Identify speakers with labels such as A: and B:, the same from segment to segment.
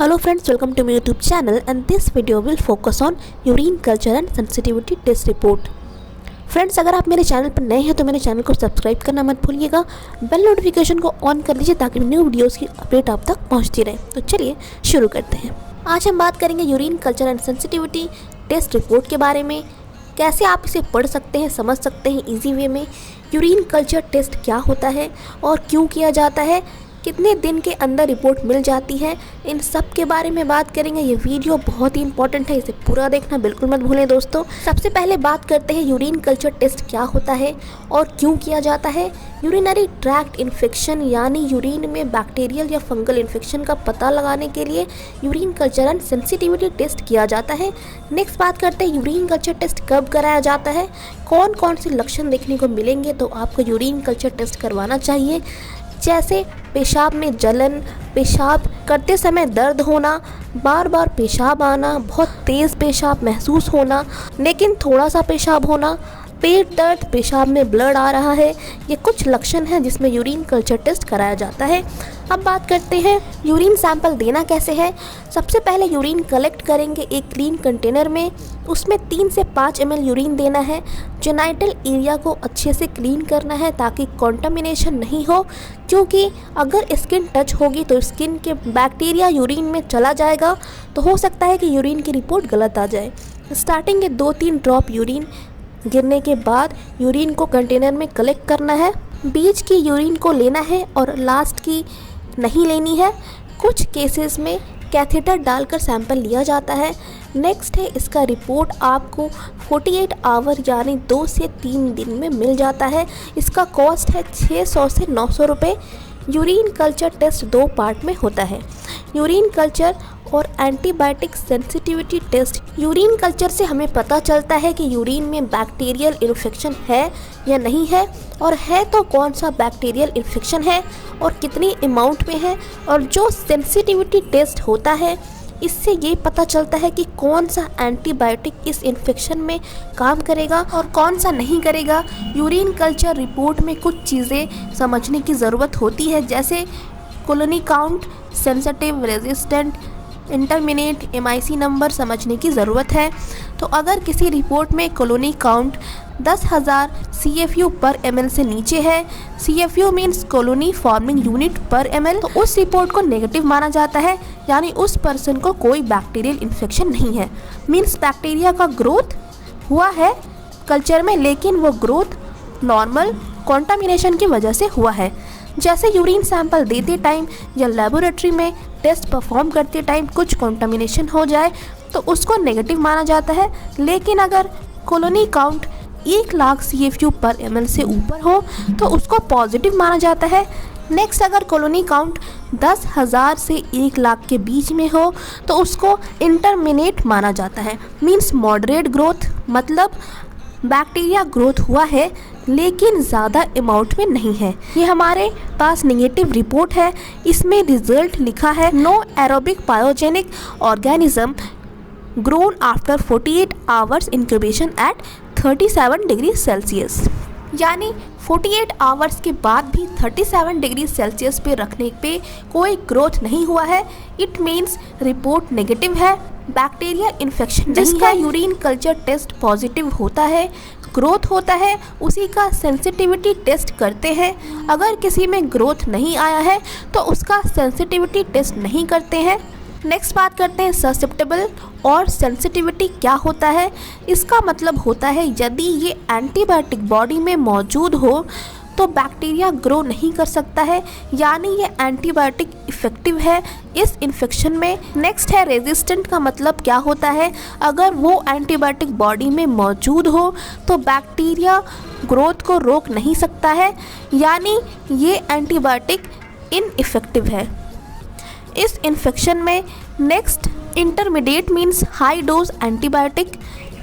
A: Hello friends, welcome to my YouTube channel and this video will focus on urine culture and sensitivity test report. Friends, अगर आप मेरे channel पर नए हैं तो मेरे चैनल को सब्सक्राइब करना मत भूलिएगा, बेल नोटिफिकेशन को ऑन कर लीजिए ताकि न्यू वीडियोस की अपडेट आप तक पहुंचती रहे। तो चलिए शुरू करते हैं। आज हम बात करेंगे urine culture and sensitivity test report के बारे में, कैसे आप इसे पढ़ सकते हैं, समझ सकते हैं ईजी वे में। यूरिन कल्चर टेस्ट क्या होता है और क्यों किया जाता है, कितने दिन के अंदर रिपोर्ट मिल जाती है, इन सब के बारे में बात करेंगे। ये वीडियो बहुत ही इंपॉर्टेंट है, इसे पूरा देखना बिल्कुल मत भूलें दोस्तों। सबसे पहले बात करते हैं यूरिन कल्चर टेस्ट क्या होता है और क्यों किया जाता है। यूरिनरी ट्रैक्ट इन्फेक्शन यानी यूरिन में बैक्टीरियल या फंगल इन्फेक्शन का पता लगाने के लिए urine culture and sensitivity test किया जाता है। नेक्स्ट बात करते हैं यूरिन कल्चर टेस्ट कब कराया जाता है, कौन कौन से लक्षण देखने को मिलेंगे तो आपको यूरिन कल्चर टेस्ट करवाना चाहिए, जैसे पेशाब में जलन, पेशाब करते समय दर्द होना, बार बार पेशाब आना, बहुत तेज़ पेशाब महसूस होना लेकिन थोड़ा सा पेशाब होना, पेट दर्द, पेशाब में ब्लड आ रहा है। ये कुछ लक्षण हैं जिसमें यूरिन कल्चर टेस्ट कराया जाता है। अब बात करते हैं यूरिन सैंपल देना कैसे है। सबसे पहले यूरिन कलेक्ट करेंगे एक क्लीन कंटेनर में, उसमें 3 से 5 ml यूरिन देना है। जेनाइटल एरिया को अच्छे से क्लीन करना है ताकि कॉन्टामिनेशन नहीं हो, क्योंकि अगर स्किन टच होगी तो स्किन के बैक्टीरिया यूरिन में चला जाएगा तो हो सकता है कि यूरिन की रिपोर्ट गलत आ जाए। स्टार्टिंग के 2-3 ड्रॉप यूरिन गिरने के बाद यूरिन को कंटेनर में कलेक्ट करना है। बीच की यूरिन को लेना है और लास्ट की नहीं लेनी है। कुछ केसेस में कैथेटर डालकर सैंपल लिया जाता है। नेक्स्ट है इसका रिपोर्ट आपको 48 आवर यानी 2 से 3 दिन में मिल जाता है। इसका कॉस्ट है 600 से 900 रुपये। यूरिन कल्चर टेस्ट 2 पार्ट में होता है, यूरिन कल्चर और antibiotic sensitivity test. Urine culture से हमें पता चलता है कि यूरिन में बैक्टीरियल इन्फेक्शन है या नहीं है, और है तो कौन सा बैक्टीरियल इन्फेक्शन है और कितनी अमाउंट में है। और जो सेंसिटिविटी टेस्ट होता है इससे ये पता चलता है कि कौन सा एंटीबायोटिक इस इन्फेक्शन में काम करेगा और कौन सा नहीं करेगा। यूरिन कल्चर रिपोर्ट में कुछ चीज़ें समझने की ज़रूरत होती है, जैसे colony count, sensitive, resistant, intermediate, MIC number समझने की ज़रूरत है। तो अगर किसी रिपोर्ट में कॉलोनी काउंट 10,000 CFU पर ml से नीचे है, CFU means colony forming unit पर ml, तो उस रिपोर्ट को नेगेटिव माना जाता है, यानी उस पर्सन को कोई बैक्टीरियल इन्फेक्शन नहीं है। मीन्स बैक्टीरिया का ग्रोथ हुआ है कल्चर में लेकिन वो ग्रोथ नॉर्मल कॉन्टामिनेशन की वजह से हुआ है। जैसे यूरिन सैंपल देते टाइम या लेबोरेटरी में टेस्ट परफॉर्म करते टाइम कुछ कॉन्टामिनेशन हो जाए तो उसको नेगेटिव माना जाता है, लेकिन अगर कॉलोनी काउंट 1 लाख CFU पर ml से ऊपर हो तो उसको पॉजिटिव माना जाता है। नेक्स्ट, अगर कॉलोनी काउंट 10,000 से 1 लाख के बीच में हो तो उसको इंटरमिनेट माना जाता है। मीन्स मॉडरेट ग्रोथ, मतलब बैक्टीरिया ग्रोथ हुआ है लेकिन ज़्यादा अमाउंट में नहीं है। ये हमारे पास नेगेटिव रिपोर्ट है, इसमें रिजल्ट लिखा है no aerobic pyogenic organism grown after 48 hours incubation at 37 degree Celsius. यानी 48 आवर्स के बाद भी 37 डिग्री सेल्सियस पे रखने पे कोई ग्रोथ नहीं हुआ है। इट मीन्स रिपोर्ट नेगेटिव है, बैक्टीरिया इन्फेक्शन जिसका यूरिन कल्चर टेस्ट पॉजिटिव होता है, ग्रोथ होता है, उसी का सेंसिटिविटी टेस्ट करते हैं। अगर किसी में ग्रोथ नहीं आया है तो उसका सेंसिटिविटी टेस्ट नहीं करते हैं। नेक्स्ट बात करते हैं ससेप्टेबल और सेंसिटिविटी क्या होता है। इसका मतलब होता है यदि ये एंटीबायोटिक बॉडी में मौजूद हो तो बैक्टीरिया ग्रो नहीं कर सकता है, यानी ये एंटीबायोटिक इफ़ेक्टिव है इस इन्फेक्शन में। नेक्स्ट है रेजिस्टेंट का मतलब क्या होता है, अगर वो एंटीबायोटिक बॉडी में मौजूद हो तो बैक्टीरिया ग्रोथ को रोक नहीं सकता है, यानी ये एंटीबायोटिक इनइफेक्टिव है इस इन्फेक्शन में। Next, intermediate means high dose antibiotic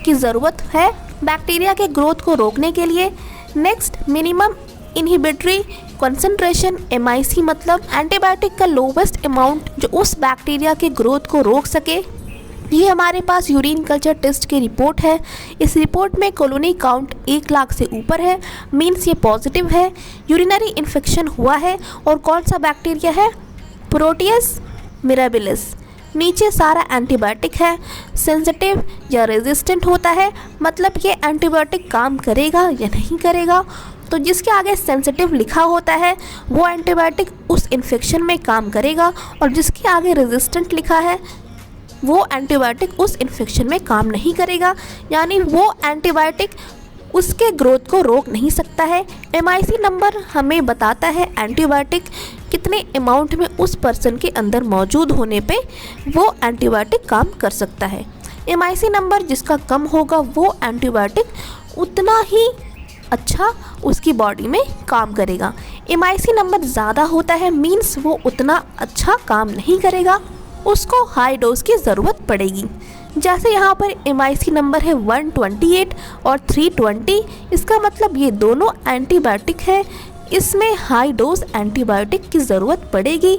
A: की ज़रूरत है बैक्टीरिया के ग्रोथ को रोकने के लिए। Next, minimum inhibitory concentration, MIC मतलब एंटीबायोटिक का लोवेस्ट अमाउंट जो उस बैक्टीरिया के ग्रोथ को रोक सके। ये हमारे पास यूरिन कल्चर टेस्ट की रिपोर्ट है। इस रिपोर्ट में कॉलोनी काउंट 1 लाख से ऊपर है, मीन्स ये पॉजिटिव है, यूरिनरी इन्फेक्शन हुआ है और कौन सा बैक्टीरिया है, प्रोटियस मिराबिलिस। नीचे सारा एंटीबायोटिक है, सेंसिटिव या रेजिस्टेंट होता है, मतलब ये एंटीबायोटिक काम करेगा या नहीं करेगा। तो जिसके आगे सेंसिटिव लिखा होता है वो एंटीबायोटिक उस इन्फेक्शन में काम करेगा, और जिसके आगे रेजिस्टेंट लिखा है वो एंटीबायोटिक उस इन्फेक्शन में काम नहीं करेगा, यानी वो एंटीबायोटिक उसके ग्रोथ को रोक नहीं सकता है। MIC नंबर हमें बताता है एंटीबायोटिक कितने अमाउंट में उस पर्सन के अंदर मौजूद होने पे वो एंटीबायोटिक काम कर सकता है। MIC नंबर जिसका कम होगा वो एंटीबायोटिक उतना ही अच्छा उसकी बॉडी में काम करेगा। MIC नंबर ज़्यादा होता है मीन्स वो उतना अच्छा काम नहीं करेगा, उसको हाई डोज की ज़रूरत पड़ेगी। जैसे यहाँ पर MIC नंबर है 128 और 320, इसका मतलब ये दोनों एंटीबायोटिक है, इसमें हाई डोज एंटीबायोटिक की ज़रूरत पड़ेगी।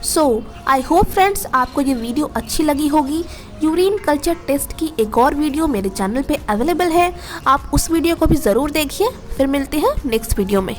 A: सो आई होप फ्रेंड्स आपको ये वीडियो अच्छी लगी होगी। यूरिन कल्चर टेस्ट की एक और वीडियो मेरे चैनल पे अवेलेबल है, आप उस वीडियो को भी ज़रूर देखिए। फिर मिलते हैं नेक्स्ट वीडियो में।